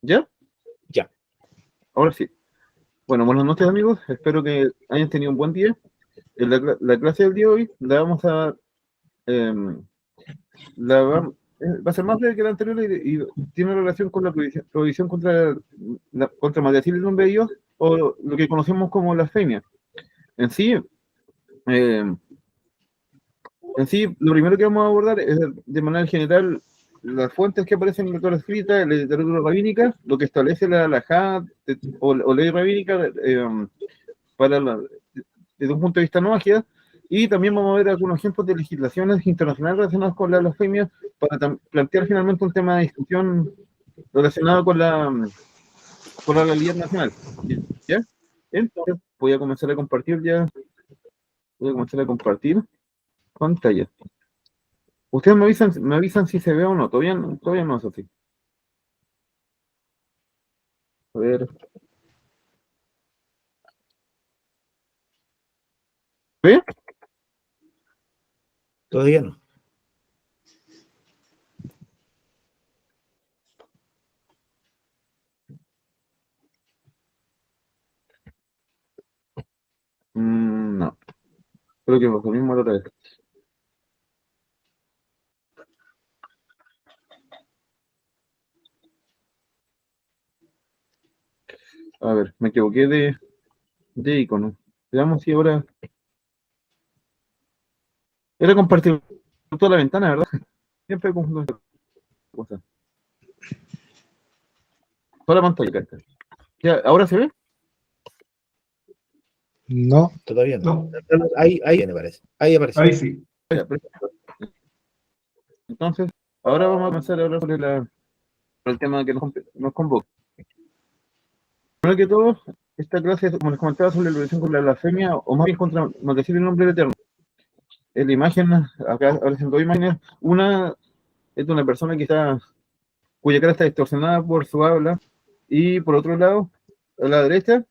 ¿Ya? Ya. Ahora sí. Bueno, buenas noches amigos, espero que hayan tenido un buen día. En la clase del día de hoy la vamos a... em, va a ser más breve que la anterior y tiene relación con la prohibición contra maldecir el nombre de Dios o lo que conocemos como blasfemia. En sí, em, en sí, lo primero que vamos a abordar es de manera general las fuentes que aparecen en la Torá escrita, en la literatura rabínica, lo que establece la halajá o ley rabínica para desde un punto de vista no ágil, y también vamos a ver algunos ejemplos de legislaciones internacionales relacionadas con la blasfemia para plantear finalmente un tema de discusión relacionado con la realidad nacional. ¿Ya? Entonces voy a comenzar a compartir voy a comenzar a compartir pantalla. Ustedes me avisan si se ve o no, todavía no es así. A ver, ¿ve? Todavía no. No, creo que es lo mismo la otra vez. A ver, me equivoqué de icono. Veamos si ahora... Era compartir toda la ventana, ¿verdad? Siempre confundo estas cosas. Toda la pantalla, carta. Ya, ¿ahora se ve? No, Todavía no. No, Ahí me parece. Ahí aparece. ahí sí. Ya, perfecto. Entonces, ahora vamos a comenzar a hablar sobre el tema que nos convoca. Primero que todo, esta clase, como les comentaba, sobre la relación con la blasfemia, o más bien contra maldecir el nombre del Eterno. En la imagen, acá aparecen dos imágenes. Una es de una persona cuya cara está distorsionada por su habla, y por otro lado, a la derecha,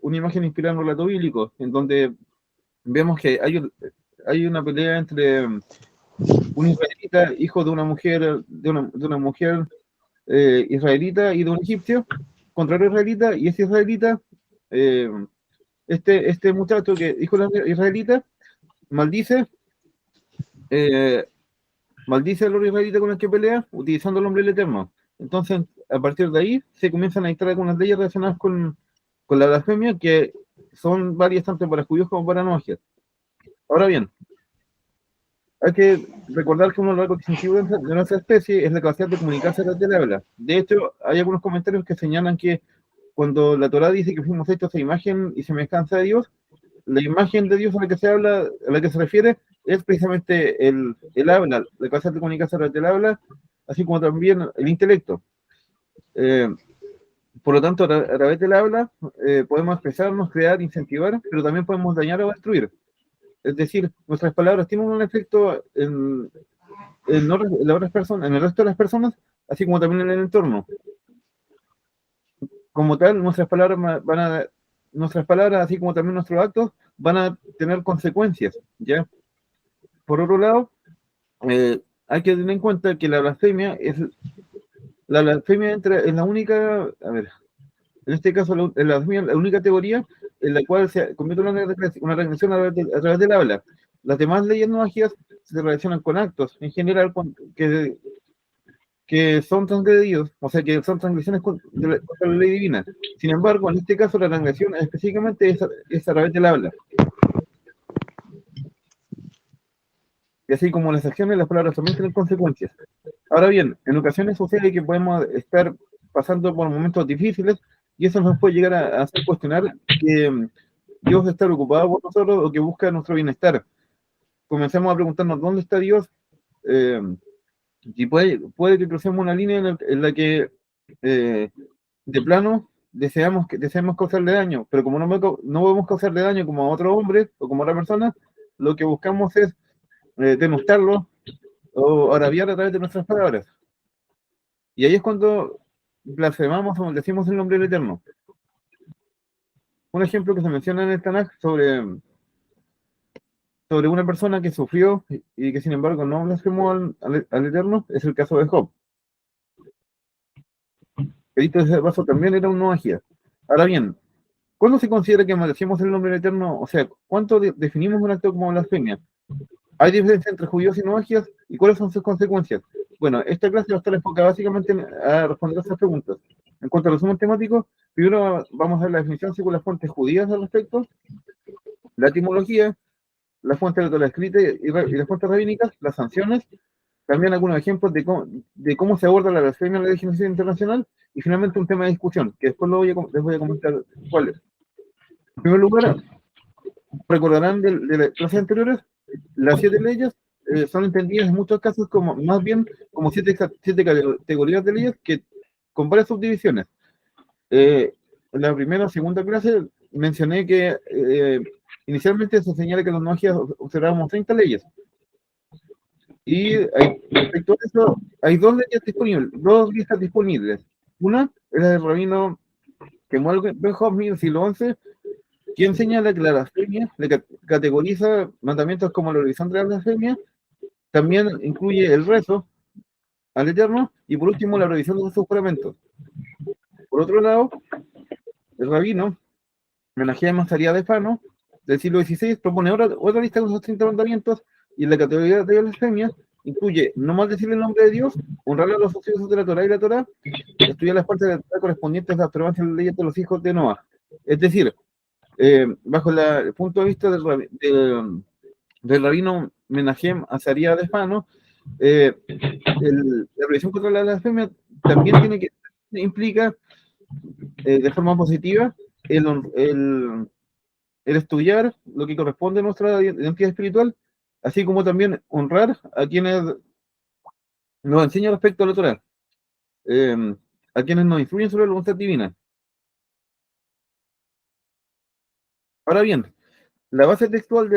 una imagen inspirada en un relato bíblico, en donde vemos que hay una pelea entre un israelita, hijo de una mujer, de una mujer israelita y de un egipcio, contra el israelita, y ese israelita, eh, este muchacho que hijo de la israelita, maldice, eh, maldice al israelita con el que pelea, utilizando el nombre del Eterno. Entonces, a partir de ahí, se comienzan a instalar algunas leyes relacionadas con la blasfemia, que son varias tanto para judíos como para no. Ahora bien, hay que recordar que uno de los rasgos distintivos de nuestra especie es la capacidad de comunicarse a través del habla. De hecho, hay algunos comentarios que señalan que cuando la Torá dice que fuimos hechos a imagen y semejanza de Dios, la imagen de Dios a la que se habla, a la que se refiere, es precisamente el habla, la capacidad de comunicarse a través del habla, así como también el intelecto. Eh, por lo tanto, a través del habla podemos expresarnos, crear, incentivar, pero también podemos dañar o destruir. Es decir, nuestras palabras tienen un efecto en las otras personas, en el resto de las personas, así como también en el entorno. Como tal, nuestras palabras, así como también nuestros actos, van a tener consecuencias, ¿ya? Por otro lado, hay que tener en cuenta que la blasfemia es la única, a ver, en este caso, la única teoría en la cual se comete una regresión a través del habla. Las demás leyes no mágicas se relacionan con actos, en general, que son transgredidos, o sea, que son transgresiones contra la ley divina. Sin embargo, en este caso, la transgresión específicamente es a través del habla. Y así como las acciones, las palabras también tienen consecuencias. Ahora bien, en ocasiones sucede que podemos estar pasando por momentos difíciles y eso nos puede llegar a hacer cuestionar que Dios está preocupado por nosotros o que busca nuestro bienestar. Comencemos a preguntarnos dónde está Dios, eh, y puede que crucemos una línea en la que eh, de plano deseamos causarle daño, pero como no podemos causarle daño como a otro hombre o como a otra persona, lo que buscamos es denostarlo o agraviar a través de nuestras palabras. Y ahí es cuando blasfemamos o decimos el nombre del Eterno. Un ejemplo que se menciona en el Tanaj sobre una persona que sufrió y que sin embargo no blasfemó al Eterno es el caso de Job. Edicto de paso también era un noagia. Ahora bien, ¿cuándo se considera que maldecimos el nombre del Eterno? O sea, ¿cuánto definimos un acto como blasfemia? ¿Hay diferencia entre judíos y noagias? ¿Y cuáles son sus consecuencias? Bueno, esta clase va a estar enfocada básicamente a responder a esas preguntas. En cuanto a resumen temático, primero vamos a ver la definición según las fuentes judías al respecto, la etimología, las fuentes de la escrita y las fuentes rabínicas, las sanciones, también algunos ejemplos de cómo se aborda la blasfemia en la legislación internacional y finalmente un tema de discusión, que después les voy a comentar cuál es. En primer lugar, recordarán de las clases anteriores, las 7 leyes son entendidas en muchos casos como más bien como siete categorías de leyes que con varias subdivisiones. En la primera o segunda clase mencioné que inicialmente se señala que los magias observábamos 30 leyes. Y respecto a eso, hay dos leyes disponibles, dos listas disponibles. Una es la del rabino Kemuel Benjamín del siglo XI, quien señala que la blasfemia le categoriza mandamientos como la oración de la blasfemia, también incluye el rezo al Eterno y por último la revisión de sus juramentos. Por otro lado, el rabino Menajea Masaría de Fano del siglo XVI propone otra lista con los 30 mandamientos y en la categoría de blasfemia incluye no maldecir el nombre de Dios, honrar a los socios de la Torá y la Torá, estudiar las partes de la Torá correspondientes a la observancia de las leyes de los hijos de Noah. Es decir, bajo el punto de vista del rabino Menahem Azaría de Fano, la revisión contra la blasfemia también implica de forma positiva el, el, el estudiar lo que corresponde a nuestra identidad espiritual, así como también honrar a quienes nos enseñan respecto a la Torah, a quienes nos influyen sobre la voluntad divina. Ahora bien, la base textual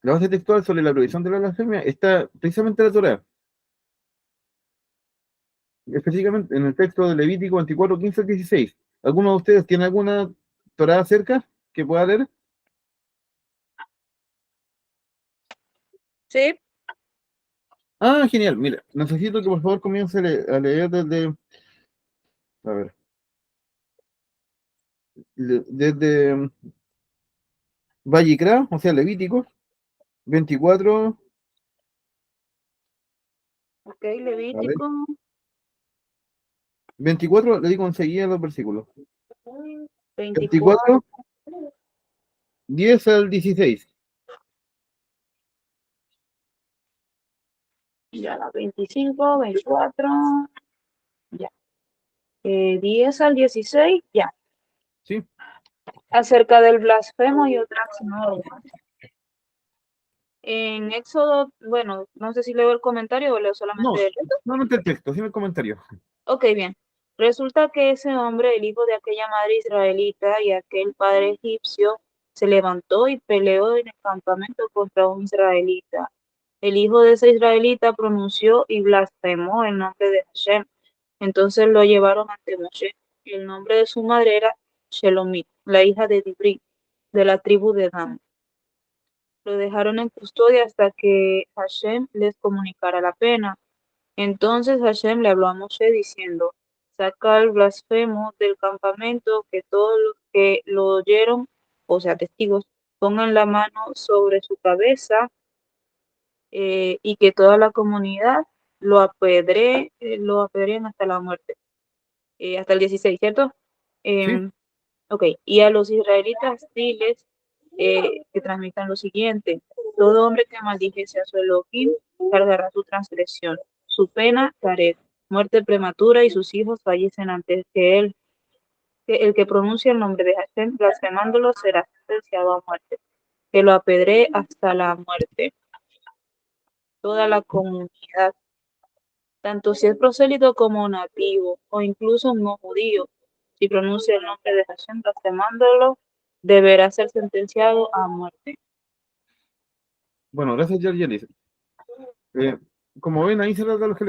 la base textual sobre la prohibición de la blasfemia está precisamente en la Torah, específicamente en el texto de Levítico 24, 15 al 16. ¿Alguno de ustedes tiene alguna Torah cerca que pueda leer? Sí. Ah, genial. Mira, necesito que por favor comience a leer desde, a ver, desde Vallicrá, o sea, Levítico 24, Ok, a ver, Levítico 24, le digo enseguida los versículos. 24. 24, 10 al 16. Ya, la 25, 24, ya. 10 al 16, ya. ¿Sí? Acerca del blasfemo y otras normas. En Éxodo, bueno, no sé si leo el comentario o leo No, solamente el texto. no el texto, sí el comentario. Ok, bien. Resulta que ese hombre, el hijo de aquella madre israelita y aquel padre egipcio, se levantó y peleó en el campamento contra un israelita. El hijo de ese israelita pronunció y blasfemó el nombre de Hashem. Entonces lo llevaron ante Moshe. El nombre de su madre era Shelomit, la hija de Dibri, de la tribu de Dan. Lo dejaron en custodia hasta que Hashem les comunicara la pena. Entonces Hashem le habló a Moshe diciendo: saca al blasfemo del campamento, que todos los que lo oyeron, o sea, testigos, pongan la mano sobre su cabeza, y que toda la comunidad lo apedreen hasta la muerte. Hasta el 16, ¿cierto? Sí, Ok, y a los israelitas diles que transmitan lo siguiente: todo hombre que maldijese a su Elohim cargará su transgresión, su pena, caret, muerte prematura, y sus hijos fallecen antes que él. Que el que pronuncia el nombre de Hashem blasfemándolo será sentenciado a muerte, que lo apedree hasta la muerte. Toda la comunidad, tanto si es prosélito como nativo, o incluso no judío, si pronuncia el nombre de Hashem blasfemándolo, deberá ser sentenciado a muerte. bueno, gracias, Yargelis. Como ven, ahí se trata lo que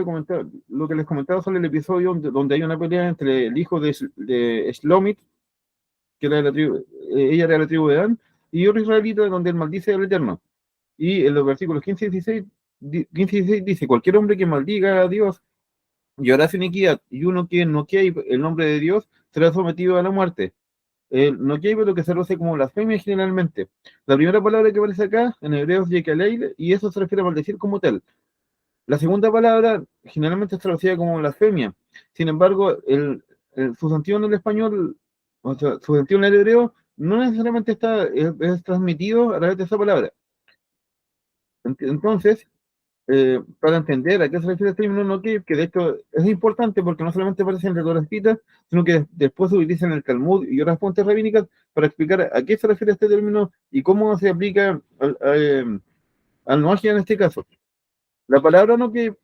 les comentaba sobre el episodio donde hay una pelea entre el hijo de Shlomit, que era de la tribu, ella era de la tribu de Dan, y otro israelita donde él maldice al Eterno. Y en los versículos 15 y 16 dice: cualquier hombre que maldiga a Dios y harás iniquidad, y uno que no quiere el nombre de Dios será sometido a la muerte. No quiere lo que se traduce como blasfemia generalmente. La primera palabra que aparece acá, en hebreo, es yekaleil, y eso se refiere a maldecir como tal. La segunda palabra generalmente es traducida como blasfemia. Sin embargo, su sentido en el español, o sea, su sentido en el hebreo, no necesariamente es transmitido a través de esa palabra. Entonces, para entender a qué se refiere el término no que de hecho es importante porque no solamente aparece en la Torá escrita, sino que después se utiliza en el Talmud y otras fuentes rabínicas para explicar a qué se refiere este término y cómo se aplica al noagia en este caso. La palabra no que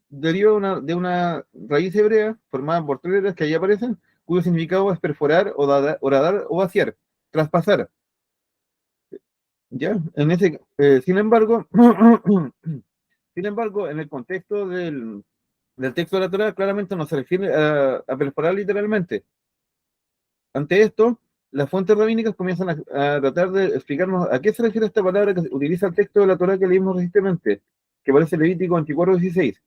deriva de una raíz hebrea formada por tres letras que ahí aparecen, cuyo significado es perforar, horadar o vaciar, traspasar. ¿Ya? Sin embargo, sin embargo, en el contexto del texto de la Torá, claramente no se refiere a perforar literalmente. Ante esto, las fuentes rabínicas comienzan a tratar de explicarnos a qué se refiere esta palabra que utiliza el texto de la Torá que leímos recientemente, que aparece en Levítico 24:16.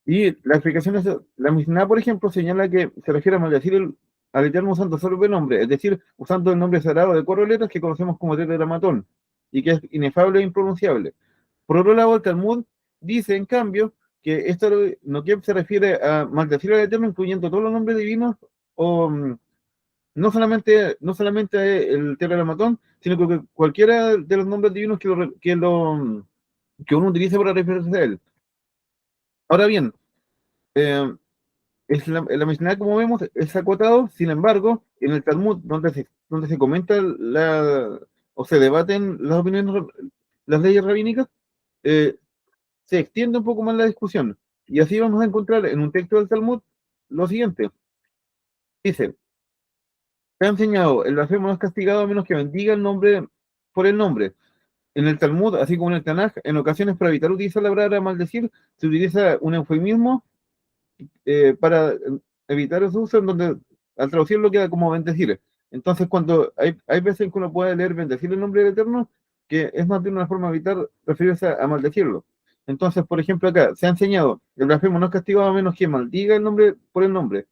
Y la explicación es, la Mishnah, por ejemplo, señala que se refiere a maldecir al Eterno usando solo el nombre, es decir, usando el nombre sagrado de 4 letras que conocemos como tetragramatón, y que es inefable e impronunciable. Por otro lado, el Talmud dice, en cambio, que esto no que se refiere a maldecir al Eterno, incluyendo todos los nombres divinos, o no solamente el tetragramatón, sino que cualquiera de los nombres divinos que uno utilice para referirse a él. Ahora bien, eh, la Mishnah, como vemos, es acotado. Sin embargo, en el Talmud, donde se comenta o se debaten las opiniones, las leyes rabínicas, eh, se extiende un poco más la discusión. Y así vamos a encontrar en un texto del Talmud lo siguiente. Dice, se ha enseñado, el blasfemo no es castigado a menos que bendiga el nombre por el nombre. En el Talmud, así como en el Tanaj, en ocasiones para evitar utilizar la palabra maldecir, se utiliza un eufemismo para evitar esos usos en donde al traducirlo queda como bendecir. Entonces, cuando hay veces en que uno puede leer bendecir el nombre del Eterno, que es más bien una forma de evitar referirse a maldecirlo. Entonces, por ejemplo, acá se ha enseñado, el blasfemo no es castigado a menos que maldiga el nombre por el nombre.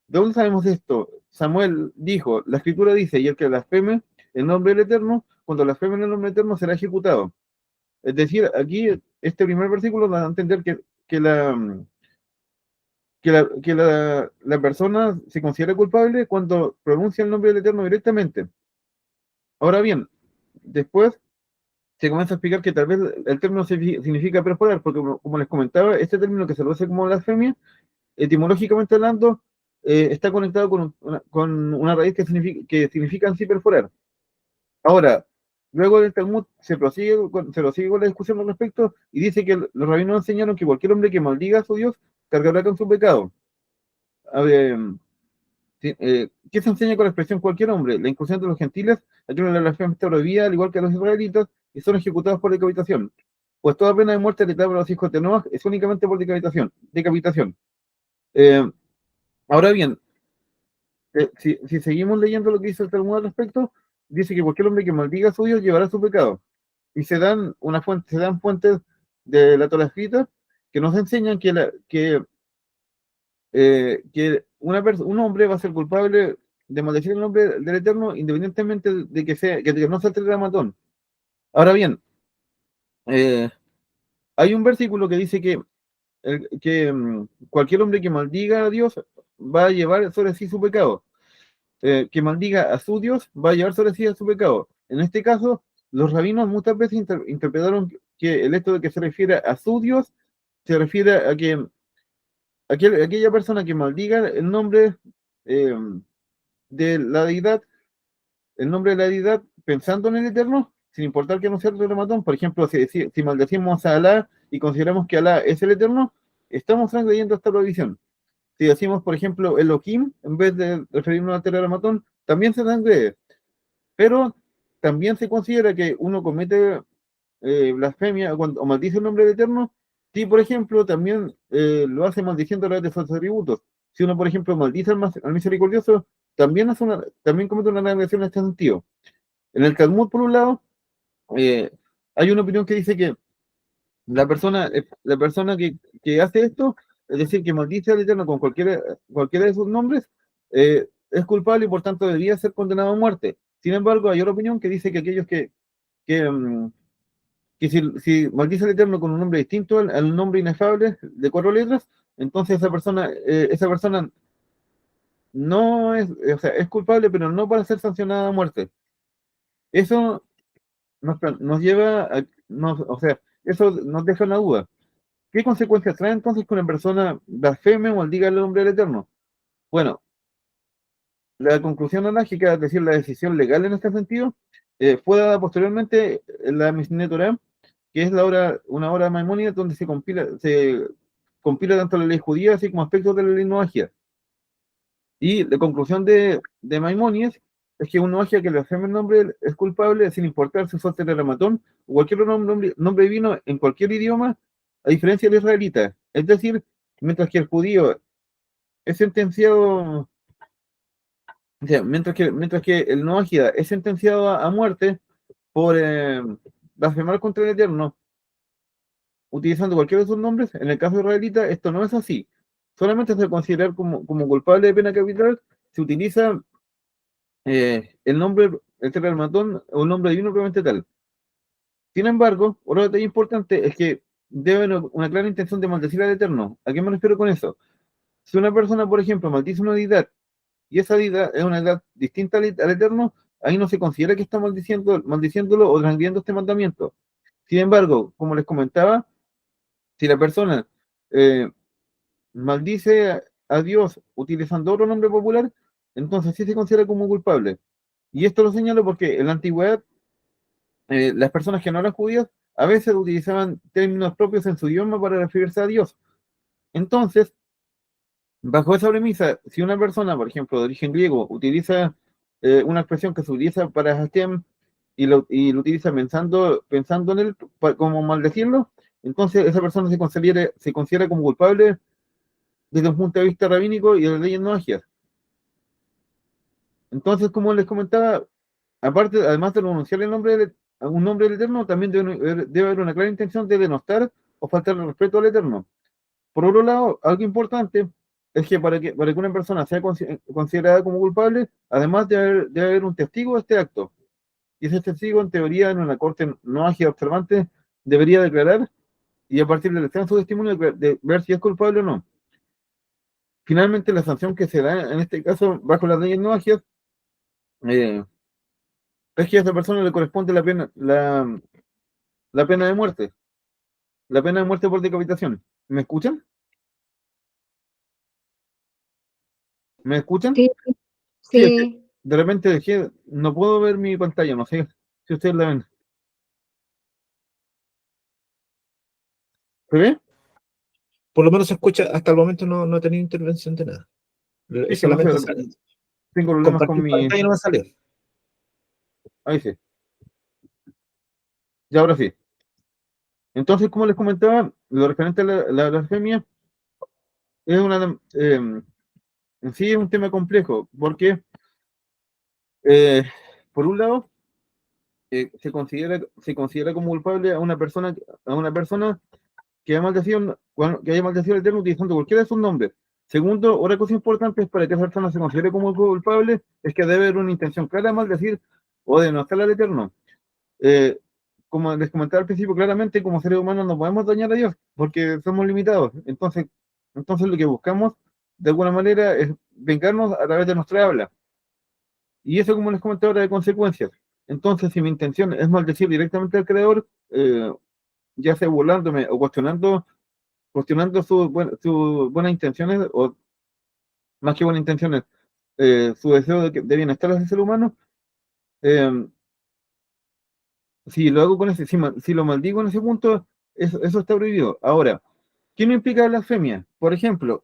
¿De dónde sabemos esto? Samuel dijo, la escritura dice, y el que blasfeme el nombre del Eterno, cuando blasfeme el nombre del Eterno será ejecutado. Es decir, aquí este primer versículo da a entender que la persona se considera culpable cuando pronuncia el nombre del Eterno directamente. Ahora bien, después se comienza a explicar que tal vez el término significa perforar, porque como les comentaba, este término que se conoce como blasfemia, etimológicamente hablando, está conectado con una raíz que significa en sí perforar. Ahora, luego del Talmud se lo sigue con la discusión al respecto y dice que los rabinos enseñaron que cualquier hombre que maldiga a su Dios cargará con su pecado. A ver, sí, ¿qué se enseña con la expresión cualquier hombre? La incursión de los gentiles, a quienes la blasfemia está prohibida, al igual que a los israelitas, y son ejecutados por decapitación. Pues toda pena de muerte letal para los hijos de Noah es únicamente por decapitación. Eh, Ahora bien, si seguimos leyendo lo que dice el Talmud al respecto, dice que cualquier hombre que maldiga a su Dios llevará su pecado. Y se dan fuentes de la Torá escrita que nos enseñan que un hombre va a ser culpable de maldecir el nombre del Eterno independientemente de que no sea tetragramatón. Ahora bien, eh, hay un versículo que dice que cualquier hombre que maldiga a Dios va a llevar sobre sí su pecado. Que maldiga a su Dios va a llevar sobre sí su pecado. En este caso, los rabinos muchas veces interpretaron que el hecho de que se refiere a su Dios se refiere a que aquella persona que maldiga el nombre eh, de la deidad, el nombre de la deidad, pensando en el Eterno, sin importar que no sea el tetragramatón. Por ejemplo, si maldecimos a Alá y consideramos que Alá es el Eterno, estamos transgrediendo esta prohibición. Si decimos, por ejemplo, Elohim, en vez de referirnos al tetragramatón, también se transgrede. Pero también se considera que uno comete blasfemia o maldice el nombre del Eterno, si, por ejemplo, también lo hace maldiciendo a través de sus atributos. Si uno, por ejemplo, maldice al misericordioso, también comete una transgresión en este sentido. En el Talmud, por un lado, hay una opinión que dice que la persona que hace esto, es decir, que maldice al Eterno con cualquiera de sus nombres, es culpable y por tanto debería ser condenado a muerte. Sin embargo, hay otra opinión que dice que aquellos que, mm, que si maldice al Eterno con un nombre distinto al nombre inefable de 4 letras, entonces esa persona no es, o sea, es culpable, pero no para ser sancionada a muerte. Eso nos lleva o sea, eso nos deja una duda. ¿Qué consecuencias trae entonces que una persona blasfeme o maldiga el nombre del Eterno? Bueno, la conclusión anágica, es decir, la decisión legal en este sentido, fue dada posteriormente en la Mishneh Torah, que es una obra maimónica donde se compila tanto la ley judía así como aspectos de la ley noagia. Y la conclusión de Maimónides es que un noagia que blasfeme el nombre es culpable sin importar si fue Matón o cualquier otro nombre divino en cualquier idioma, a diferencia del israelita. Es decir, mientras que el judío es sentenciado, o sea, mientras que el noagia es sentenciado a muerte por blasfemar contra el Eterno, utilizando cualquiera de sus nombres, en el caso israelita esto no es así. Solamente se considera como culpable de pena capital si utiliza el nombre, el tetragrammatón o un nombre divino probablemente tal. Sin embargo, otro detalle importante es que debe haber una clara intención de maldecir al Eterno. ¿A qué me refiero con eso? Si una persona, por ejemplo, maldice una deidad y esa deidad es una deidad distinta al Eterno, ahí no se considera que está maldiciéndolo o transgrediendo este mandamiento. Sin embargo, como les comentaba, si la persona eh, maldice a Dios utilizando otro nombre popular, entonces sí se considera como culpable. Y esto lo señalo porque en la antigüedad las personas que no eran judías a veces utilizaban términos propios en su idioma para referirse a Dios. Entonces, bajo esa premisa, si una persona, por ejemplo, de origen griego, utiliza una expresión que se utiliza para Hashem y lo utiliza pensando en él como maldecirlo, entonces esa persona se considera como culpable desde un punto de vista rabínico y de las leyes noajias. Entonces, como les comentaba, además de pronunciar un nombre del Eterno, también debe haber una clara intención de denostar o faltar el respeto al Eterno. Por otro lado, algo importante es que para que una persona sea considerada como culpable, además debe haber un testigo de este acto. Y ese testigo, en teoría, en una corte no ágil observante, debería declarar y a partir del extenso testimonio de ver si es culpable o no. Finalmente, la sanción que se da en este caso, bajo las leyes no ágiles, es que a esa persona le corresponde la pena de muerte. La pena de muerte por decapitación. ¿Me escuchan? ¿Me escuchan? Sí, Sí, es que sí. de repente no puedo ver mi pantalla, no sé si ustedes la ven. ¿Se ve? Por lo menos se escucha, hasta el momento no he tenido intervención de nada. Sí, es que no sé, Solamente sale. tengo problemas con Compartir mi... pantalla no me salió. Ahí sí, ya ahora sí. Entonces, como les comentaba, lo referente a la blasfemia es en sí es un tema complejo, porque eh, por un lado se considera como culpable a una persona que haya maldecido al Eterno utilizando cualquiera de sus nombres. Segundo, otra cosa importante es para que esa persona se considere como culpable, es que debe haber una intención clara de maldecir o de denostar al Eterno. Eh, como les comentaba al principio, claramente como seres humanos no podemos dañar a Dios, porque somos limitados. Entonces lo que buscamos, de alguna manera, es vengarnos a través de nuestra habla. Y eso, como les comentaba, trae consecuencias. Entonces, si mi intención es maldecir directamente al Creador, ya sea burlándome o cuestionando sus buenas intenciones, o más que buenas intenciones, su deseo de bienestar hacia el ser humano, eh, si lo hago si lo maldigo en ese punto, eso está prohibido. Ahora, ¿qué no implica blasfemia? Por ejemplo,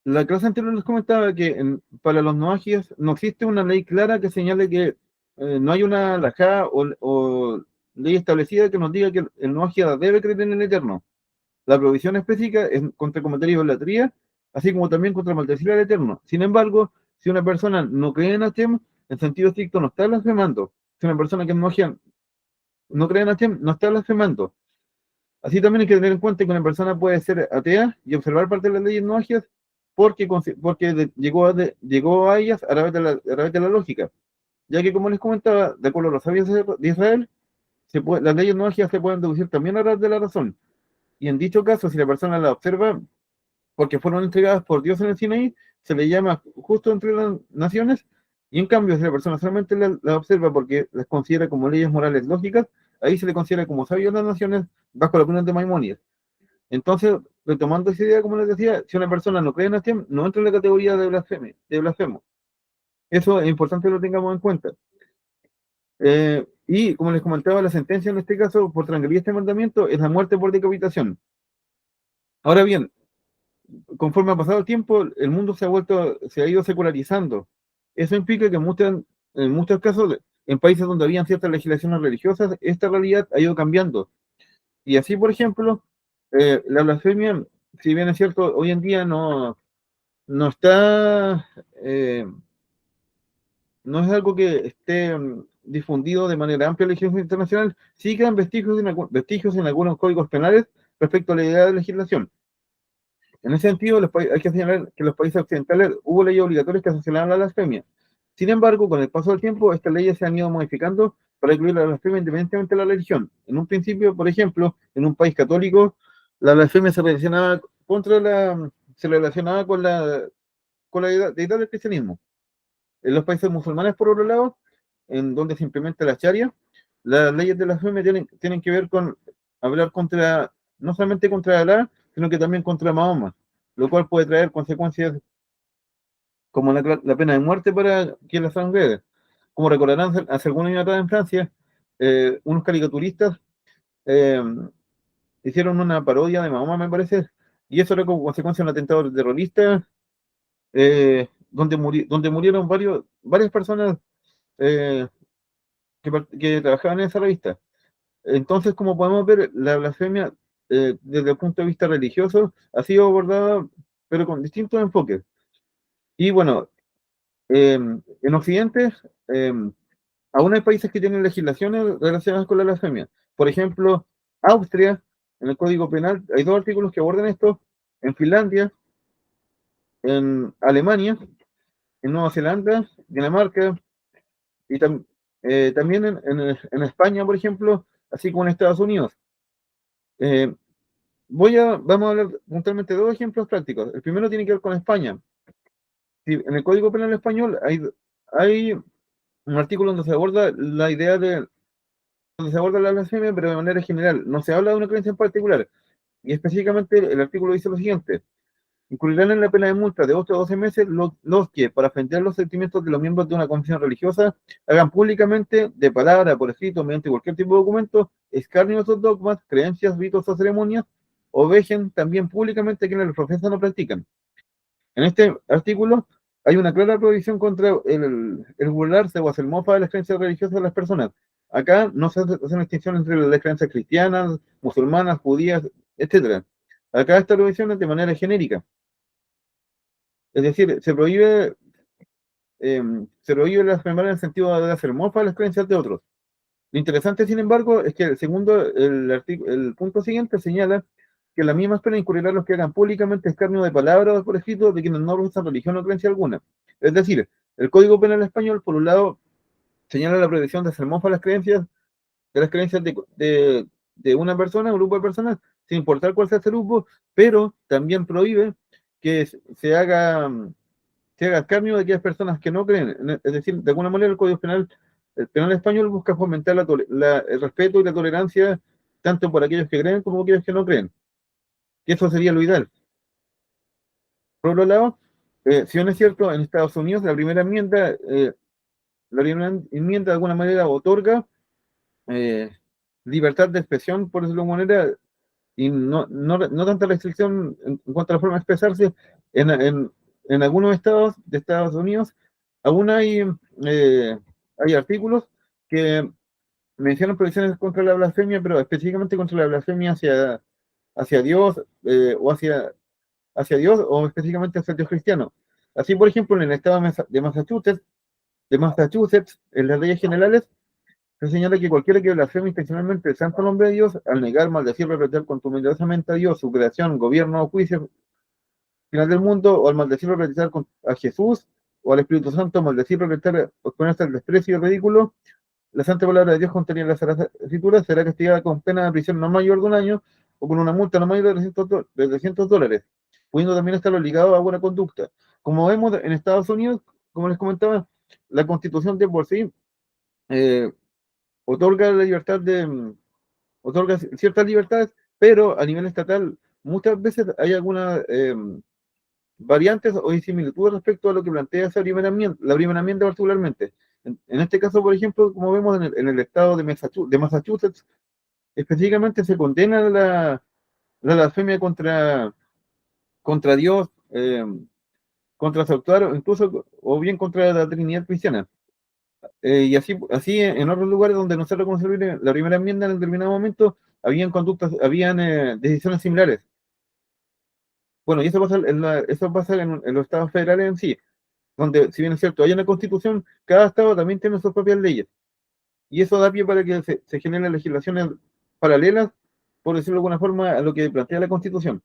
la clase anterior les comentaba que para los noajias no existe una ley clara que señale que no hay una halajá o ley establecida que nos diga que el noagia debe creer en el Eterno. La prohibición específica es contra cometer idolatría, así como también contra maldecir al Eterno. Sin embargo, si una persona no cree en Hashem, en sentido estricto no está blasfemando. Si una persona que es noagia no cree en Hashem, no está blasfemando. Así también hay que tener en cuenta que una persona puede ser atea y observar parte de las leyes noagias porque llegó a ellas a través de la lógica, ya que, como les comentaba, de acuerdo a los sabios de Israel, las leyes noagias se pueden deducir también a través de la razón. Y en dicho caso, si la persona la observa porque fueron entregadas por Dios en el Sinaí, se le llama justo entre las naciones, y en cambio, si la persona solamente la observa porque las considera como leyes morales lógicas, ahí se le considera como sabio de las naciones bajo la opinión de Maimónides. Entonces, retomando esa idea, como les decía, si una persona no cree en Hashem, no entra en la categoría de blasfemo. Eso es importante que lo tengamos en cuenta. Y como les comentaba, la sentencia en este caso por transgredir este mandamiento es la muerte por decapitación. Ahora bien, conforme ha pasado el tiempo, el mundo se ha ido secularizando. Eso implica que en muchos casos, en países donde habían ciertas legislaciones religiosas, esta realidad ha ido cambiando. Y así, por ejemplo, la blasfemia, si bien es cierto, hoy en día no está, no es algo que esté difundido de manera amplia en la legislación internacional, sí quedan vestigios en algunos códigos penales respecto a la idea de legislación. En ese sentido, hay que señalar que en los países occidentales hubo leyes obligatorias que sancionaban la blasfemia. Sin embargo, con el paso del tiempo, estas leyes se han ido modificando para incluir la blasfemia independientemente de la religión. En un principio, por ejemplo, en un país católico, la blasfemia se relacionaba con la deidad del cristianismo. En los países musulmanes, por otro lado, en donde se implementa la Sharia, las leyes de blasfemia tienen que ver con hablar no solamente contra Alá, sino que también contra Mahoma, lo cual puede traer consecuencias como la pena de muerte para quien las transgrede. Como recordarán, hace algunos años atrás en Francia, unos caricaturistas eh, hicieron una parodia de Mahoma, me parece, y eso era como consecuencia de un atentado terrorista, donde murieron varias personas eh, que trabajaban en esa revista. Entonces, como podemos ver, la blasfemia, desde el punto de vista religioso, ha sido abordada, pero con distintos enfoques. Y bueno, en Occidente, eh, aún hay países que tienen legislaciones relacionadas con la blasfemia. Por ejemplo, Austria, en el Código Penal, hay 2 artículos que abordan esto. En Finlandia, en Alemania, en Nueva Zelanda, Dinamarca, y también en España, por ejemplo, así como en Estados Unidos. Eh, Vamos a hablar puntualmente de 2 ejemplos prácticos. El primero tiene que ver con España. En el Código Penal español hay un artículo donde se aborda donde se aborda la blasfemia, pero de manera general. No se habla de una creencia en particular. Y específicamente el artículo dice lo siguiente: incluirán en la pena de multa de 8 a 12 meses los que, para ofender los sentimientos de los miembros de una confesión religiosa, hagan públicamente, de palabra, por escrito, mediante cualquier tipo de documento, escarnio de esos dogmas, creencias, ritos o ceremonias, o vejen también públicamente quienes los profesan o practican. En este artículo hay una clara prohibición contra el burlarse o hacer mofa de las creencias religiosas de las personas. Acá no se hace una distinción entre las creencias cristianas, musulmanas, judías, etc. Acá esta prohibición es de manera genérica. Es decir, se prohíbe blasfemar en el sentido de hacer mofa de las creencias de otros. Lo interesante, sin embargo, es que el punto siguiente señala que la misma pena incurrirá a los que hagan públicamente escarnio de palabras o por escrito de quienes no profesan religión o creencia alguna. Es decir, el Código Penal español, por un lado, señala la prohibición de hacer mofa de las creencias de una persona, un grupo de personas, sin importar cuál sea ese grupo, pero también prohíbe que se haga escarnio de aquellas personas que no creen. Es decir, de alguna manera el penal español busca fomentar el respeto y la tolerancia tanto por aquellos que creen como aquellos que no creen. Y eso sería lo ideal. Por otro lado, si bien es cierto, en Estados Unidos la primera enmienda de alguna manera otorga libertad de expresión, por decirlo de alguna manera, y no tanta restricción en cuanto a la forma de expresarse. En algunos estados de Estados Unidos aún hay artículos que mencionan prohibiciones contra la blasfemia, pero específicamente contra la blasfemia hacia Dios, hacia Dios, o específicamente hacia el Dios cristiano. Así, por ejemplo, en el estado de Massachusetts, en las leyes generales, se señala que cualquiera que blasfeme intencionalmente el santo nombre de Dios, al negar, maldecir, representar contumeliosamente a Dios, su creación, gobierno o juicio final del mundo, o al maldecir, representar a Jesús, o al Espíritu Santo, maldecir, representar, exponerse al desprecio y ridículo, la santa palabra de Dios contenida en las Sagradas Escrituras, será castigada con pena de prisión no mayor de un año, o con una multa no mayor de $300, pudiendo también estar obligado a buena conducta. Como vemos en Estados Unidos, como les comentaba, la Constitución de por sí eh, otorga la libertad otorga ciertas libertades, pero a nivel estatal muchas veces hay algunas variantes o similitudes respecto a lo que plantea esa la primera enmienda particularmente. En este caso, por ejemplo, como vemos en el estado de Massachusetts, específicamente se condena la blasfemia contra Dios, contra su autor, o incluso o bien contra la Trinidad cristiana. Y así en otros lugares donde no se reconoció la primera enmienda en determinado momento, habían decisiones similares. Bueno, y eso pasa en los estados federales en sí, donde, si bien es cierto, hay una constitución, cada estado también tiene sus propias leyes. Y eso da pie para que se generen legislaciones paralelas, por decirlo de alguna forma, a lo que plantea la constitución.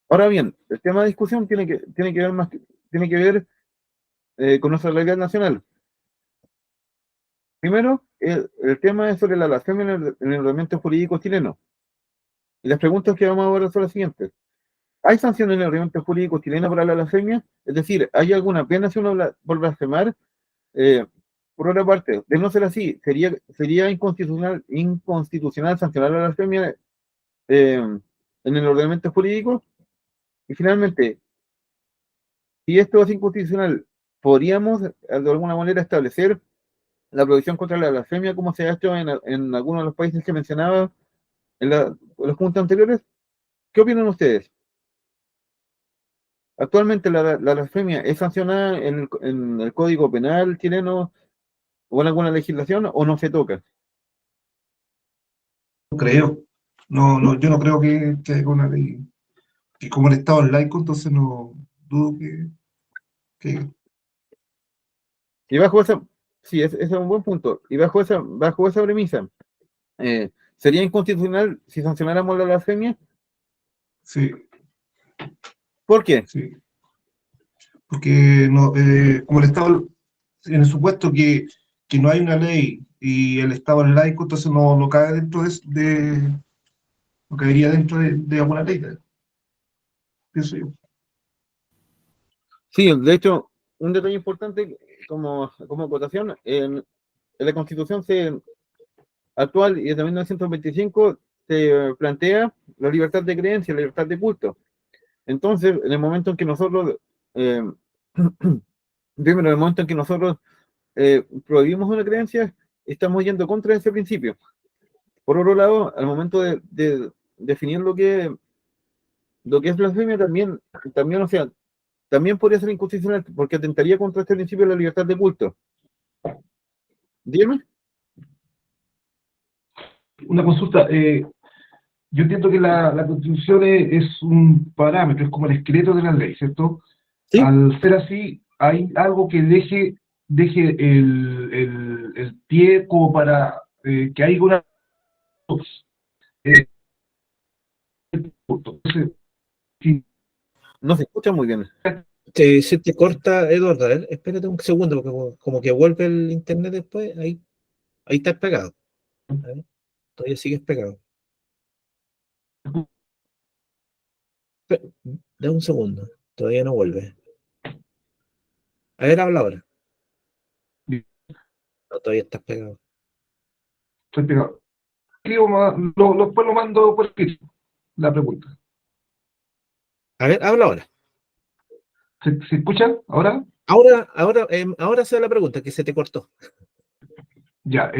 Ahora bien, el tema de discusión tiene que ver con nuestra realidad nacional. Primero, el tema es sobre la blasfemia en el ordenamiento jurídico chileno. Y las preguntas que vamos a ver son las siguientes. ¿Hay sanciones en el ordenamiento jurídico chileno para la blasfemia? Es decir, ¿hay alguna pena si uno por blasfemar? Eh, por otra parte, de no ser así, sería inconstitucional sancionar la blasfemia en el ordenamiento jurídico. Y finalmente, si esto es inconstitucional, ¿podríamos de alguna manera establecer la prohibición contra la blasfemia como se ha hecho en algunos de los países que mencionaba en los puntos anteriores? ¿Qué opinan ustedes? ¿Actualmente la blasfemia es sancionada en el Código Penal chileno o en alguna legislación o no se toca? No creo. No, no, yo no creo que haya una ley. Que como el Estado es laico, entonces no dudo que Y bajo esa, sí, ese es un buen punto. Y bajo esa premisa, ¿sería inconstitucional si sancionáramos la blasfemia? sí, ¿Por qué? sí. Porque no, como el Estado, en el supuesto que no hay una ley y el Estado es laico, entonces no cae dentro no caería dentro de alguna ley, pienso yo. Sí, de hecho, un detalle importante como acotación, en la Constitución actual y de 1925 se plantea la libertad de creencia, la libertad de culto. Entonces, en el momento en que nosotros, eh, primero, en el momento en que nosotros prohibimos una creencia, estamos yendo contra ese principio. Por otro lado, al momento de definir lo que es blasfemia, también, o sea, también podría ser inconstitucional porque atentaría contra este principio de la libertad de culto. Dígame. Una consulta, yo entiendo que la Constitución es un parámetro, es como el esqueleto de la ley, ¿cierto? Sí, Al ser así, hay algo que deje el pie como para que haya una... Eh, entonces, si no se escucha muy bien. se te corta, Eduardo, a ver, espérate un segundo, porque como que vuelve el internet después, ahí estás pegado. A ver, todavía sigues pegado. Da un segundo, todavía no vuelve. A ver, habla ahora. No, todavía estás pegado. Estoy pegado. Después lo mando por escrito, la pregunta. A ver, habla ahora. ¿Se escucha ahora? Ahora se da la pregunta, que se te cortó. Ya,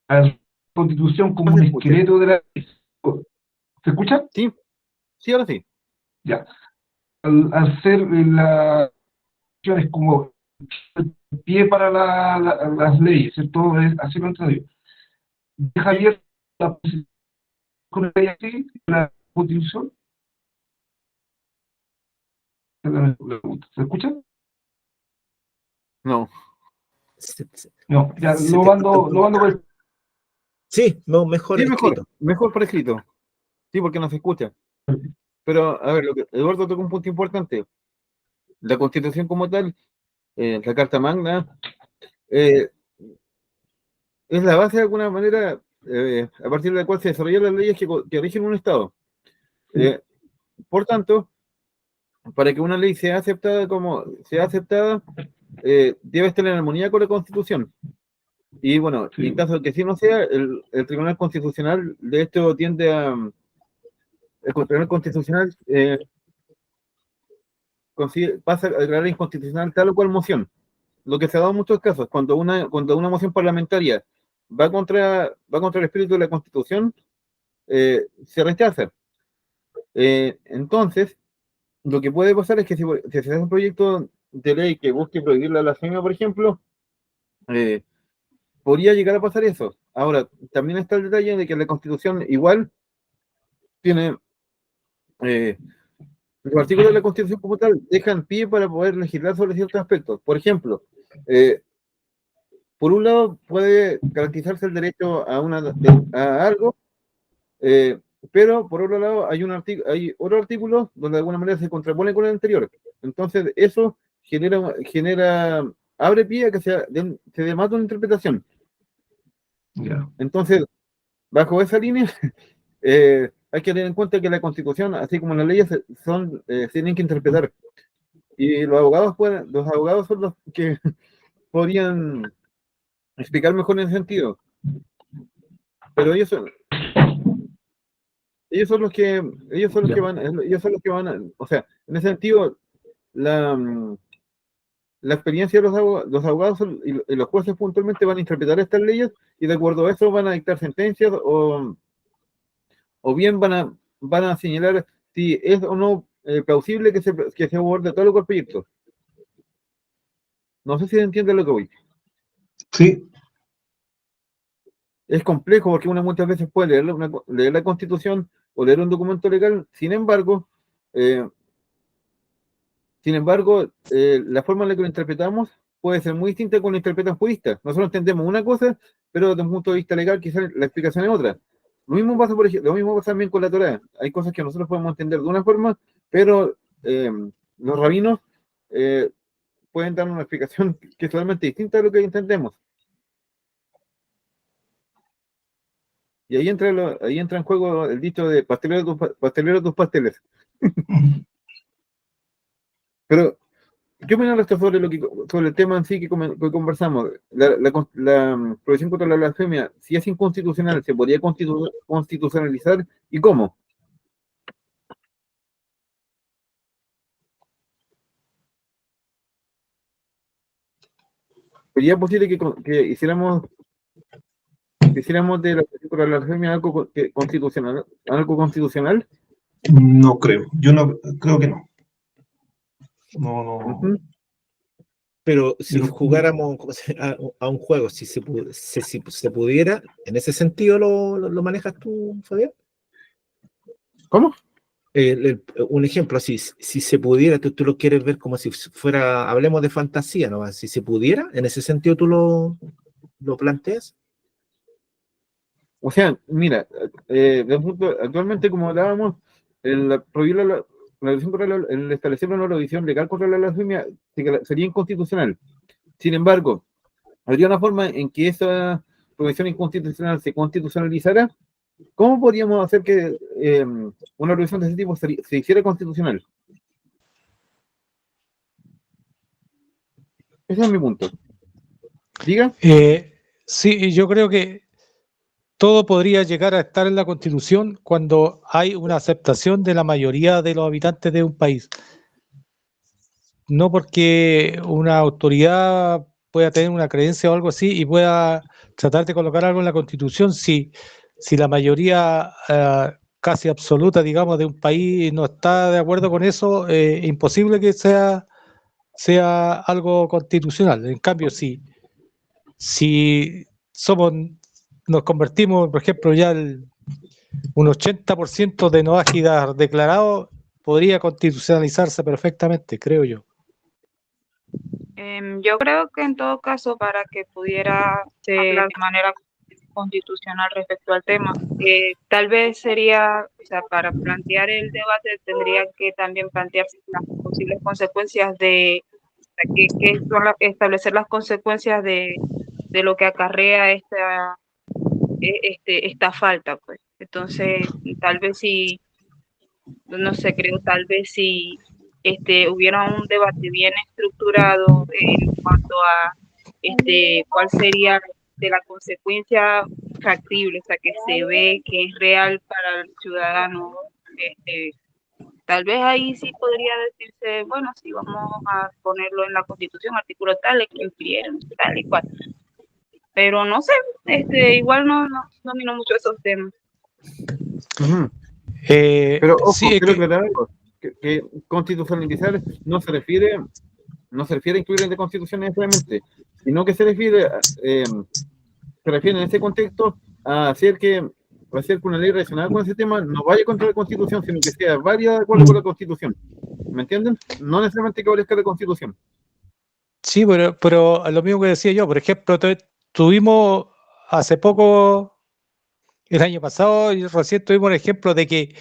a la Constitución como No un se escucha. esqueleto de la... ¿Se escucha? Sí, sí, ahora sí. Ya. Al ser la es como el pie para las leyes, ¿cierto? Así lo entendí. Deja Sí, abierta la posibilidad con la ley así, la Constitución. ¿Se escucha? no. No, ya Se lo te mando por el... Sí, no, mejor Sí, escrito. mejor por escrito. Sí, porque no se escucha. Pero, a ver, Eduardo tocó un punto importante. La Constitución como tal, la Carta Magna, eh, es la base de alguna manera a partir de la cual se desarrollan las leyes que rigen un Estado. Por tanto, para que una ley sea aceptada debe estar en armonía con la Constitución. Y bueno, Sí. en caso de que sí no sea, el Tribunal Constitucional de hecho tiende a... El Tribunal Constitucional pasa a declarar inconstitucional tal o cual moción. Lo que se ha dado en muchos casos, cuando una moción parlamentaria va contra el espíritu de la Constitución, se rechaza. Entonces, lo que puede pasar es que si se hace un proyecto de ley que busque prohibir la blasfemia, por ejemplo, podría llegar a pasar eso. Ahora, también está el detalle de que la Constitución igual tiene... los artículos de la Constitución como tal dejan pie para poder legislar sobre ciertos aspectos. Por ejemplo, por un lado puede garantizarse el derecho a algo, pero por otro lado hay otro artículo donde de alguna manera se contrapone con el anterior. Entonces eso abre pie a que se dé más de una interpretación. Ya. Entonces, bajo esa línea, hay que tener en cuenta que la Constitución, así como las leyes, se tienen que interpretar. Y los abogados son los que podrían explicar mejor en ese sentido. Pero ellos son los que van, o sea, en ese sentido, la, la experiencia de los abogados y los jueces puntualmente van a interpretar estas leyes y de acuerdo a eso van a dictar sentencias o bien van a señalar si es o no plausible que se aborde todo el proyecto. No sé si entiende lo que voy. Sí, Es complejo porque uno muchas veces puede leer la Constitución o leer un documento legal, eh, la forma en la que lo interpretamos puede ser muy distinta con lo que interpretan juristas. Nosotros entendemos una cosa, pero desde un punto de vista legal quizás la explicación es otra. Lo mismo pasa también con la Torá. Hay cosas que nosotros podemos entender de una forma, pero los rabinos pueden dar una explicación que es totalmente distinta a lo que entendemos. Y ahí entra en juego el dicho de pastelero tus pasteles. Pero, ¿qué opinan ustedes sobre el tema en sí que conversamos? La prohibición contra la blasfemia, si es inconstitucional, ¿se podría constitucionalizar y cómo? ¿Sería posible que hiciéramos de la prohibición contra la blasfemia algo constitucional? no creo. Yo no creo que no. No. Ujú. Pero si Pero- jugáramos a un juego, si se pudiera, en ese sentido lo manejas tú, Fabián. ¿Cómo? Un ejemplo, si se pudiera, tú lo quieres ver como si fuera, hablemos de fantasía, ¿no? Si se pudiera, en ese sentido tú lo planteas. O sea, mira, actualmente, como hablábamos, prohibir la prohibición el establecer una prohibición legal contra la blasfemia sería inconstitucional. Sin embargo, habría una forma en que esa prohibición inconstitucional se constitucionalizara. ¿Cómo podríamos hacer que una prohibición de ese tipo se hiciera constitucional? Ese es mi punto. Diga. Sí, yo creo que todo podría llegar a estar en la Constitución cuando hay una aceptación de la mayoría de los habitantes de un país. No porque una autoridad pueda tener una creencia o algo así y pueda tratar de colocar algo en la Constitución si la mayoría casi absoluta, digamos, de un país no está de acuerdo con eso, es imposible que sea algo constitucional. En cambio, si nos convertimos, por ejemplo, ya un 80% de no ágidas declarados, podría constitucionalizarse perfectamente, creo yo. Yo creo que en todo caso, para que pudiera hablar de manera constitucional respecto al tema, tal vez sería, o sea, para plantear el debate tendría que también plantearse las posibles consecuencias de, o sea, que son establecer las consecuencias de lo que acarrea esta falta, pues. Entonces, tal vez si, no sé, creo tal vez si hubiera un debate bien estructurado en cuanto a cuál sería de la consecuencia factible, o sea, que se ve que es real para el ciudadano, tal vez ahí sí podría decirse, bueno, sí, vamos a ponerlo en la Constitución, artículo tal, que incluyeron tal y cual. Pero no sé, igual no domino mucho esos temas. Ujú. Pero ojo, sí, es quiero que, aclarar algo, que constitucionalizar no se refiere a incluir en la Constitución necesariamente, sino que se refiere en ese contexto a hacer que una ley relacionada con ese tema no vaya contra la Constitución, sino que sea válida de acuerdo con la Constitución. ¿Me entienden? No necesariamente que obedezca la Constitución. sí, pero lo mismo que decía yo, por ejemplo, tuvimos hace poco, el año pasado, y recién tuvimos un ejemplo de que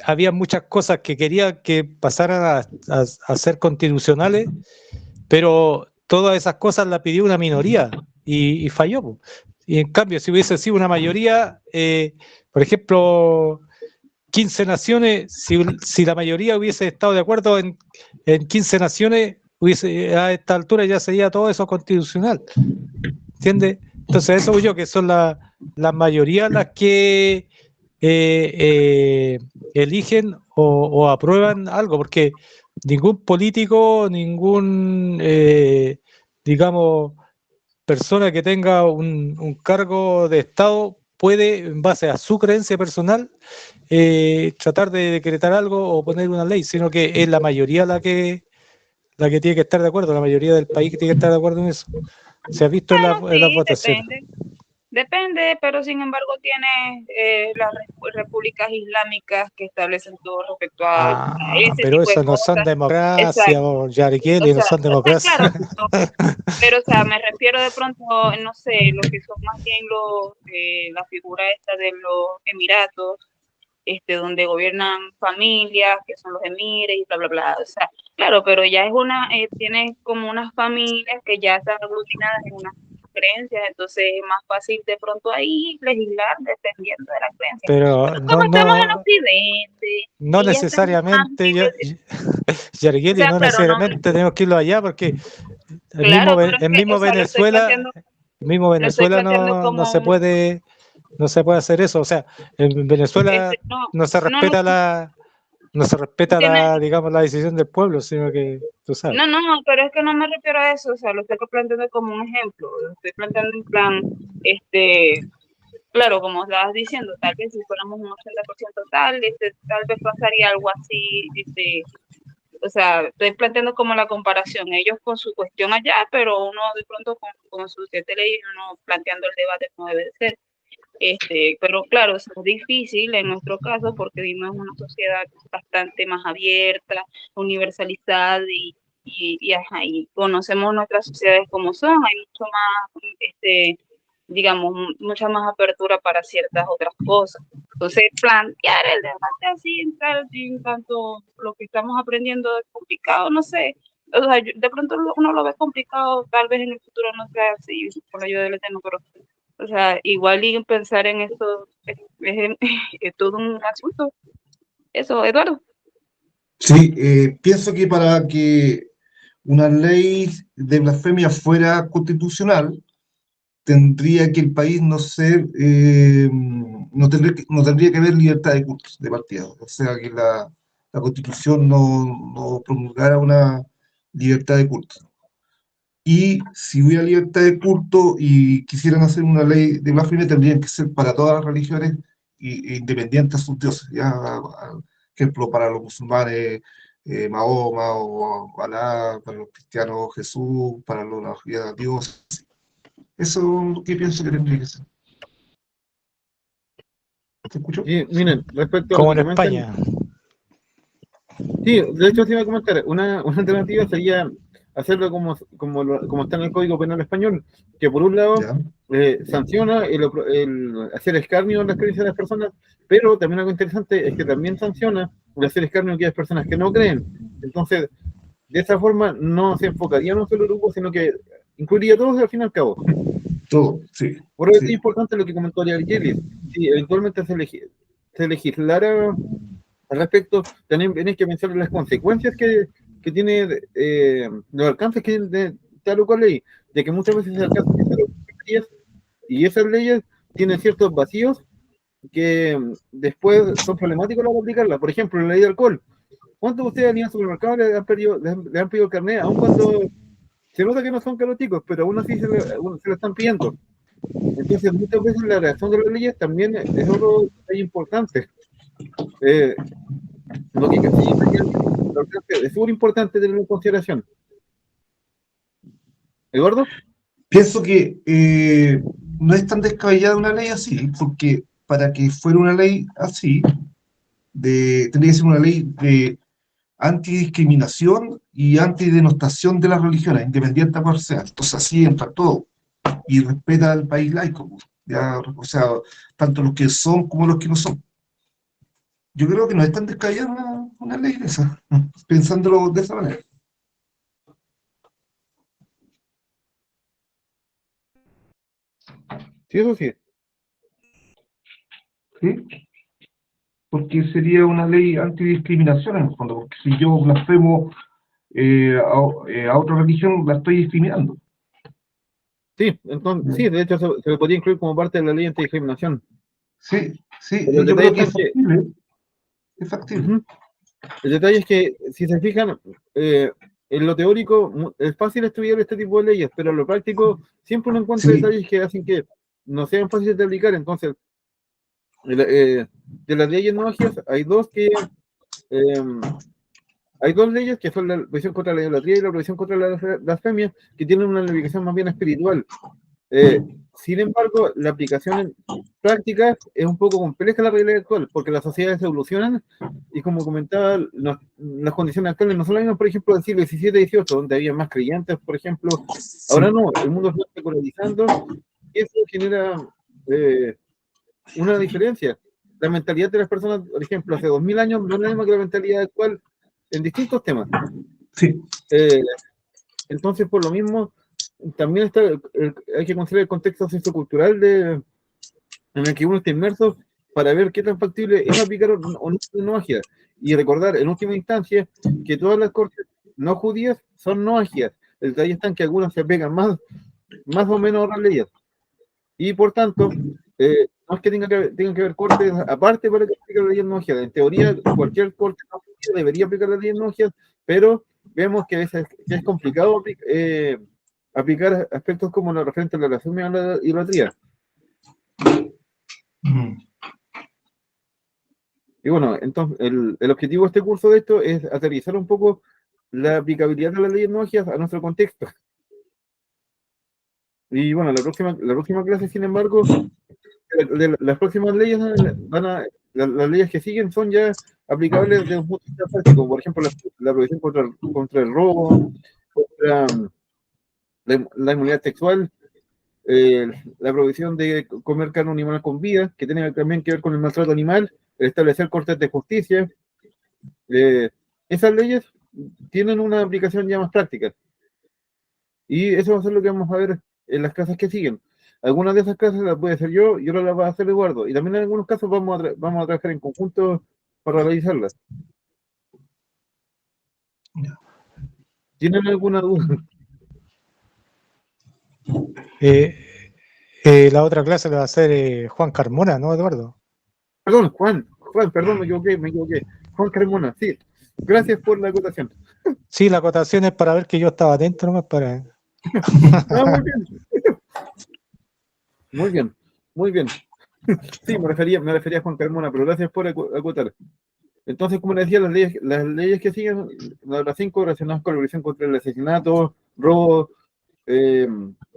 había muchas cosas que querían que pasaran a ser constitucionales, pero todas esas cosas las pidió una minoría y falló, po. Y en cambio, si hubiese sido una mayoría, por ejemplo, 15 naciones, si la mayoría hubiese estado de acuerdo en 15 naciones, a esta altura ya sería todo eso constitucional. ¿Entiendes? Entonces, eso yo que son las mayorías las que eligen o aprueban algo, porque ningún político, digamos, persona que tenga un cargo de Estado puede, en base a su creencia personal, tratar de decretar algo o poner una ley, sino que es la mayoría la que tiene que estar de acuerdo, la mayoría del país que tiene que estar de acuerdo en eso. Se ha visto en Bueno, en las sí, votaciones. depende, pero sin embargo tiene las repúblicas islámicas que establecen todo respecto a ese Pero tipo de eso no son cosas. democracia, Exacto. O Yarikeli, no sea, son está claro, democracia. pero o sea, me refiero de pronto, no sé, lo que son más bien la figura esta de los Emiratos, donde gobiernan familias, que son los emires y bla, bla, bla. O sea, claro, pero ya es tiene como unas familias que ya están aglutinadas en unas creencias, entonces es más fácil de pronto ahí legislar dependiendo de la creencia. Pero Pero como estamos en Occidente, no y ya estamos más necesariamente, libres, o Yarikeli, sea, no claro, no, necesariamente tenemos que irlo allá, porque claro, pero es el que, mismo o sea, Venezuela, lo estoy planteando no como se puede, no se puede hacer eso. O sea, en Venezuela no, no se no, no, respeta no se respeta tiene, digamos, la decisión del pueblo, sino que tú sabes. no, pero es que no me refiero a eso, o sea, lo estoy planteando como un ejemplo, lo estoy planteando en plan, claro, como estabas diciendo, tal vez si fuéramos un 80% tal, tal vez pasaría algo así, o sea, estoy planteando como la comparación, ellos con su cuestión allá, pero uno de pronto con sus 7 leyes, uno planteando el debate como debe de ser. Pero claro, es difícil en nuestro caso porque vivimos en una sociedad bastante más abierta, universalizada y conocemos nuestras sociedades como son, hay mucho más, digamos, mucha más apertura para ciertas otras cosas. Entonces, plantear el debate así en tanto lo que estamos aprendiendo es complicado, no sé. O sea, de pronto uno lo ve complicado, tal vez en el futuro no sea así, por la ayuda del Eterno, pero o sea, igual y pensar en esto es todo un asunto. Eso, Eduardo. Sí, pienso que para que una ley de blasfemia fuera constitucional, tendría que el país no tendría que haber libertad de cultos de partida. O sea, que la Constitución no promulgara una libertad de culto. Y si hubiera libertad de culto y quisieran hacer una ley de blasfemia, tendrían que ser para todas las religiones independientes a sus dioses. Ya, por ejemplo, para los musulmanes, Mahoma o Alá, para los cristianos Jesús, para los Dios. Eso es lo que pienso que tendría que ser. ¿Te escucho? Y miren, respecto a lo Como que en comentan, España. sí, de hecho, sí iba a comentar, una alternativa sería hacerlo como está en el Código Penal Español, que por un lado ¿Ya? sanciona el hacer escarnio en las creencias de las personas, pero también algo interesante es que también sanciona el hacer escarnio a aquellas personas que no creen. Entonces, de esa forma no se enfocaría en un solo grupo, sino que incluiría a todos al fin y al cabo. Todo, sí. Por eso es Sí. importante lo que comentó Ariel Yelis. Si eventualmente se legislara al respecto, también tenés que pensar en las consecuencias que tiene, los alcances que tiene de tal o cual ley, de que muchas veces se alcanzan leyes y esas leyes tienen ciertos vacíos que después son problemáticos para aplicarlas. Por ejemplo, la ley de alcohol. ¿Cuántos de ustedes han ido al supermercado le han pedido carnet, aun cuando se nota que no son caróticos, pero aún así se lo están pidiendo? Entonces, muchas veces la reacción de las leyes también es algo importante. Lo que es súper importante tenerlo en consideración. ¿Eduardo? Pienso que no es tan descabellada una ley así, porque para que fuera una ley así, tendría que ser una ley de antidiscriminación y antidenostación de las religiones, independiente de cuál sea. Entonces así entra todo. Y respeta al país laico, ya, o sea, tanto los que son como los que no son. Yo creo que no es tan descabellada una ley de esa, pensándolo de esa manera. Sí, eso sí. ¿Sí? Porque sería una ley antidiscriminación en el fondo, porque si yo blasfemo a otra religión, la estoy discriminando. Sí, entonces, sí, de hecho se lo podría incluir como parte de la ley antidiscriminación. Sí, sí, Pero el yo detalle creo que está en es factible. Es factible. Ujú. El detalle es que, si se fijan, en lo teórico es fácil estudiar este tipo de leyes, pero en lo práctico siempre uno encuentra Sí, detalles que hacen que no sean fáciles de aplicar. Entonces, de las leyes no magias, eh, hay dos leyes que son la prohibición contra la idolatría y la prohibición contra la blasfemia, que tienen una aplicación más bien espiritual. Sin embargo, la aplicación en práctica es un poco compleja la realidad actual, porque las sociedades evolucionan y, como comentaba, las condiciones actuales no son las mismas, por ejemplo, del siglo XVII y XVIII, donde había más creyentes, por ejemplo. Ahora sí, no, el mundo se está secularizando y eso genera una diferencia. La mentalidad de las personas, por ejemplo, hace 2000 años no es la misma que la mentalidad actual en distintos temas. sí. Eh, entonces, por lo mismo, también hay que considerar el contexto sociocultural en el que uno está inmerso para ver qué tan factible es aplicar o no no magia. Y recordar, en última instancia, que todas las cortes no judías son no magias. El detalle está en que algunas se apegan más o menos a las leyes. Y por tanto, no es que tengan que haber cortes aparte para que aplique la ley no magia. En teoría, cualquier corte no judía debería aplicar la ley no magia, pero vemos que es complicado aplicar aspectos como la referente a la blasfemia y la idolatría. Mm. Y bueno, entonces el objetivo de este curso de esto es aterrizar un poco la aplicabilidad de las leyes magias a nuestro contexto. Y bueno, la próxima clase, sin embargo, las próximas leyes las leyes que siguen son ya aplicables desde un punto de vista práctico. Por ejemplo, la prohibición contra el robo, contra la inmunidad sexual, la prohibición de comer carne animal con vida, que tiene también que ver con el maltrato animal, el establecer cortes de justicia. Esas leyes tienen una aplicación ya más práctica. Y eso va a ser lo que vamos a ver en las clases que siguen. Algunas de esas clases las voy a hacer yo y otras las va a hacer Eduardo. Y también en algunos casos vamos a trabajar en conjunto para realizarlas. ¿Tienen alguna duda? La otra clase la va a hacer Juan Carmona, ¿no, Eduardo? Perdón, Juan, perdón, me equivoqué. Juan Carmona, sí. Gracias por la acotación. Sí, la acotación es para ver que yo estaba atento nomás para... Ah, muy bien. Muy bien, muy bien. Sí, me refería a Juan Carmona, pero gracias por acotar. Entonces, como les decía, las leyes que siguen, las 5 relacionadas con la violación contra el asesinato, robo,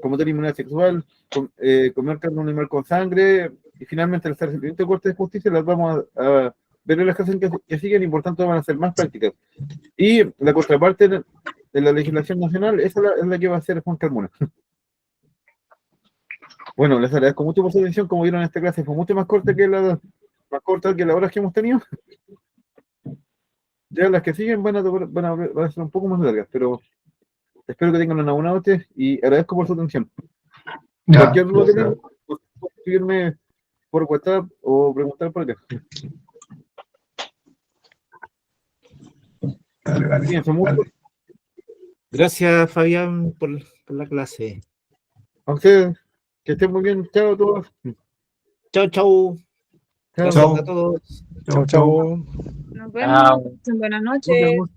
cometer inmunidad sexual, comer carne animal con sangre, y finalmente el establecimiento de corte de justicia, las vamos a veré las clases que siguen y por tanto van a ser más prácticas. Y la contraparte de la legislación nacional, esa es la que va a hacer Juan Carmona. Bueno, les agradezco mucho por su atención. Como vieron, esta clase fue mucho más corta que las horas que hemos tenido. Ya las que siguen van a ser un poco más largas, pero espero que tengan una buena noche y agradezco por su atención. Ya, Cualquier duda que gracias. tengan, pueden escribirme por WhatsApp o preguntar por acá. Dale, dale, Cuídense mucho. dale. Gracias, Fabián, por la clase. A ustedes, que estén muy bien. Chao a todos. Chao, chao. Chao. Gracias a todos. Chao, chao. Nos vemos. Buenas noches. Nos vemos.